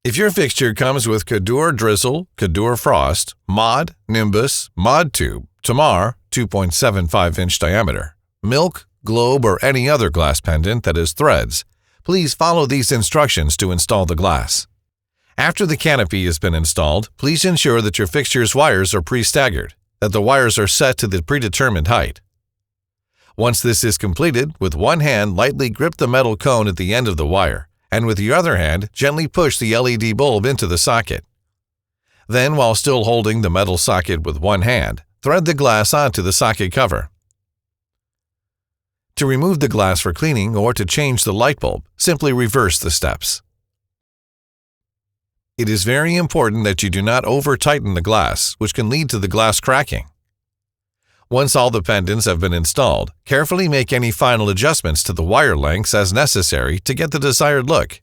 If your fixture comes with Kadur Drizzle, Kadur Frost, Mod, Nimbus, Mod Tube, Tamar, 2.75-inch diameter, Milk, Globe, or any other glass pendant that has threads, please follow these instructions to install the glass. After the canopy has been installed, please ensure that your fixture's wires are pre-staggered, that the wires are set to the predetermined height. Once this is completed, with one hand lightly grip the metal cone at the end of the wire, and with your other hand gently push the LED bulb into the socket. Then, while still holding the metal socket with one hand, thread the glass onto the socket cover. To remove the glass for cleaning or to change the light bulb, simply reverse the steps. It is very important that you do not over-tighten the glass, which can lead to the glass cracking. Once all the pendants have been installed, carefully make any final adjustments to the wire lengths as necessary to get the desired look.